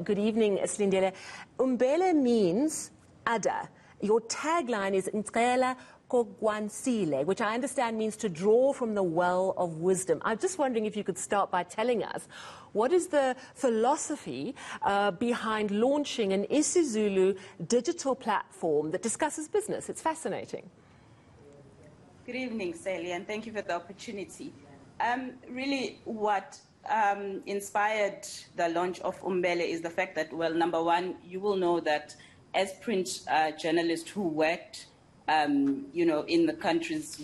Good evening, Slindile. Umbele means adder. Your tagline is Ncela Kogwansile, which I understand means to draw from the well of wisdom. I'm just wondering if you could start by telling us what is the philosophy behind launching an isiZulu digital platform that discusses business. It's fascinating. Good evening, Sally, and thank you for the opportunity. Really, what inspired the launch of Umbele is the fact that, well, number one, you will know that as print journalists who worked, in the country's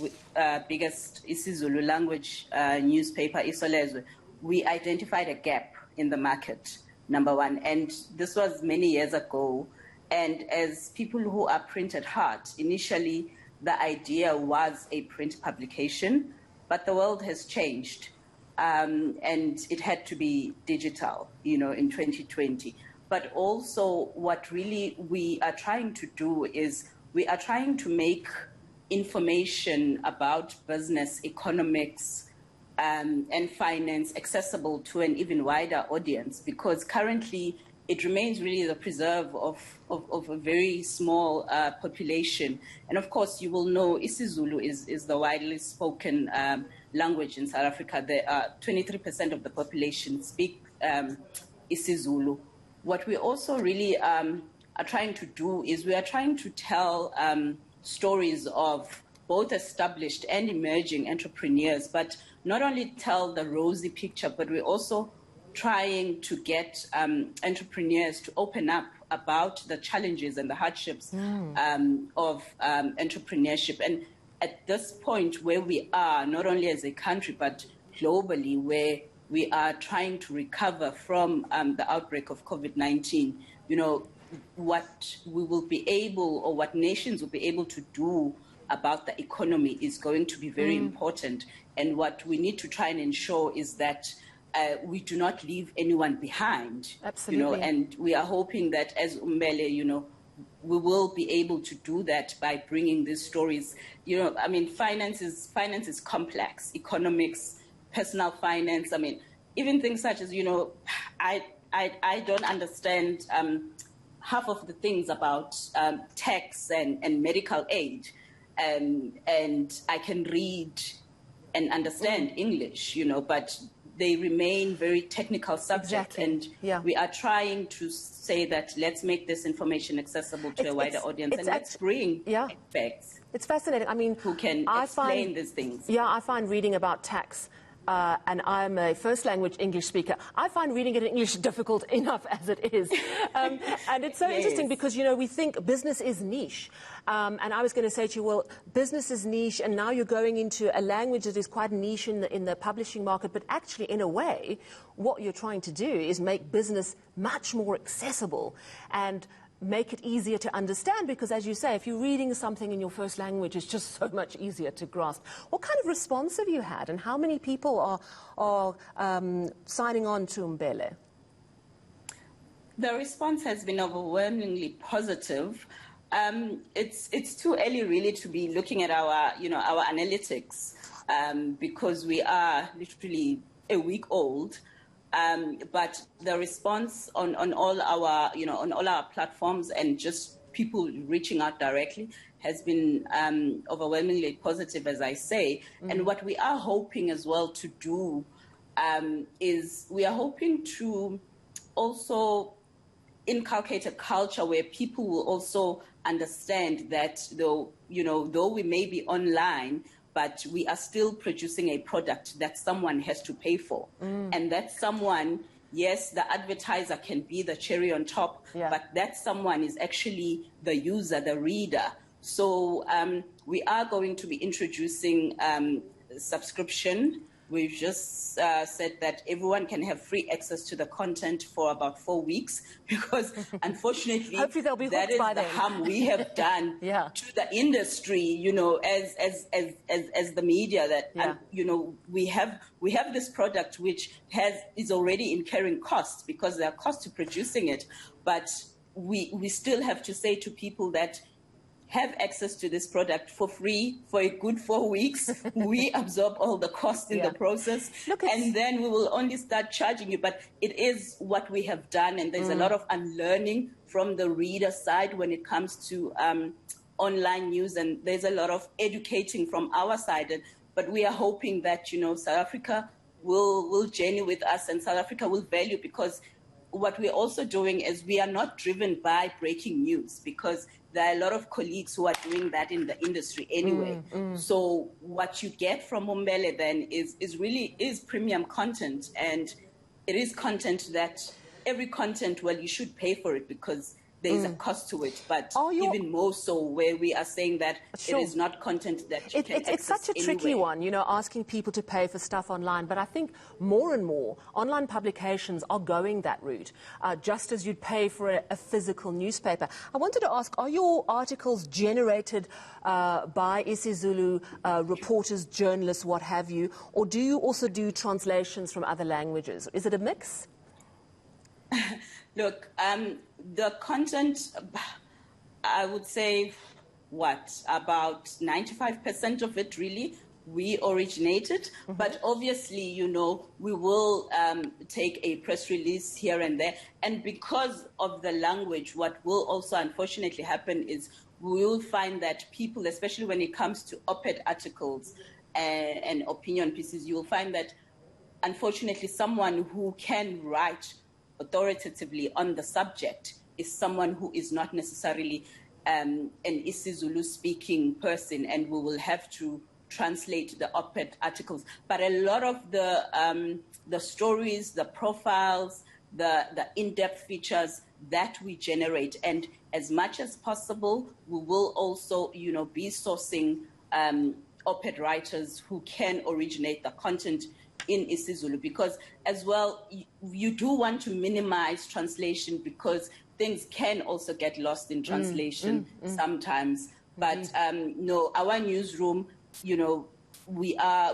biggest isiZulu language newspaper, Isolezwe, we identified a gap in the market, number one. And this was many years ago. And as people who are print at heart, initially the idea was a print publication, but the world has changed. And it had to be digital, in 2020. But also what really we are trying to do is we are trying to make information about business, economics, and finance accessible to an even wider audience, because currently it remains really the preserve of a very small population. And of course, you will know isiZulu is the widely spoken language in South Africa. There are 23% of the population speak isiZulu. What we also really are trying to do is we are trying to tell stories of both established and emerging entrepreneurs, but not only tell the rosy picture, but we're also trying to get entrepreneurs to open up about the challenges and the hardships of entrepreneurship. And at this point where we are, not only as a country, but globally, where we are trying to recover from the outbreak of COVID-19, what we will be able, or what nations will be able to do about the economy is going to be very important. And what we need to try and ensure is that we do not leave anyone behind. Absolutely. And we are hoping that as Umbele, we will be able to do that by bringing these stories. Finance is complex. Economics, personal finance. Even things such as, I don't understand half of the things about tax and medical aid, and I can read and understand English, but they remain very technical subjects. Exactly. And we are trying to say that let's make this information accessible to a wider audience, and let's bring experts. It's fascinating. Who can explain these things. Yeah, I find reading about tax, and I'm a first language English speaker, I find reading it in English difficult enough as it is. And it's so interesting because, we think business is niche. And I was going to say to you, well, business is niche, and now you're going into a language that is quite niche in the publishing market. But actually, in a way, what you're trying to do is make business much more accessible and make it easier to understand, because as you say, if you're reading something in your first language, it's just so much easier to grasp. What kind of response have you had, and how many people are signing on to Umbele? The response has been overwhelmingly positive. It's too early really to be looking at our analytics, because we are literally a week old. But the response on all our on all our platforms and just people reaching out directly has been overwhelmingly positive, as I say. And what we are hoping as well to do is we are hoping to also inculcate a culture where people will also understand that though we may be online, but we are still producing a product that someone has to pay for. And that someone, yes, the advertiser can be the cherry on top, but that someone is actually the user, the reader. So we are going to be introducing subscription. We've just said that everyone can have free access to the content for about 4 weeks, because unfortunately hopefully they'll be that is by the then. harm we have done to the industry, as the media, that we have this product which is already incurring costs, because there are costs to producing it, but we still have to say to people that have access to this product for free for a good 4 weeks. We absorb all the cost in the process, and then we will only start charging you. But it is what we have done, and there's a lot of unlearning from the reader side when it comes to online news, and there's a lot of educating from our side. But we are hoping that, you know, South Africa will journey with us, and South Africa will value, because what we're also doing is we are not driven by breaking news, because there are a lot of colleagues who are doing that in the industry anyway. So what you get from Umbele then is really premium content, and it is content that every content, well, you should pay for it because there is a cost to it, but even more so where we are saying that it is not content that you can access It's such a tricky one, you know, asking people to pay for stuff online. But I think more and more online publications are going that route, just as you'd pay for a physical newspaper. I wanted to ask, are your articles generated by isiZulu reporters, journalists, what have you, or do you also do translations from other languages? Is it a mix? Look, the content, I would say, about 95% of it really we originated. But obviously, you know, we will take a press release here and there. And because of the language, what will also unfortunately happen is we will find that people, especially when it comes to op-ed articles and opinion pieces, you will find that unfortunately someone who can write authoritatively on the subject is someone who is not necessarily an isiZulu speaking person, and we will have to translate the op-ed articles. But a lot of the stories, the profiles, the in-depth features that we generate, and as much as possible, we will also, you know, be sourcing op-ed writers who can originate the content in isiZulu, because as well you do want to minimize translation, because things can also get lost in translation sometimes. But no, our newsroom, you know, we are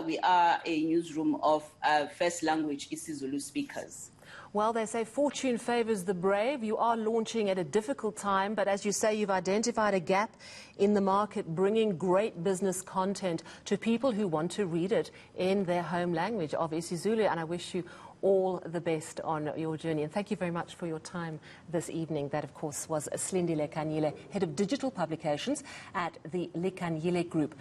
a newsroom of first language isiZulu speakers. Well, they say fortune favors the brave. You are launching at a difficult time, but as you say, you've identified a gap in the market, bringing great business content to people who want to read it in their home language of isiZulu, and I wish you all the best on your journey. And thank you very much for your time this evening. That, of course, was Slindile Khanyile, Head of Digital Publications at the Likhanyile Group.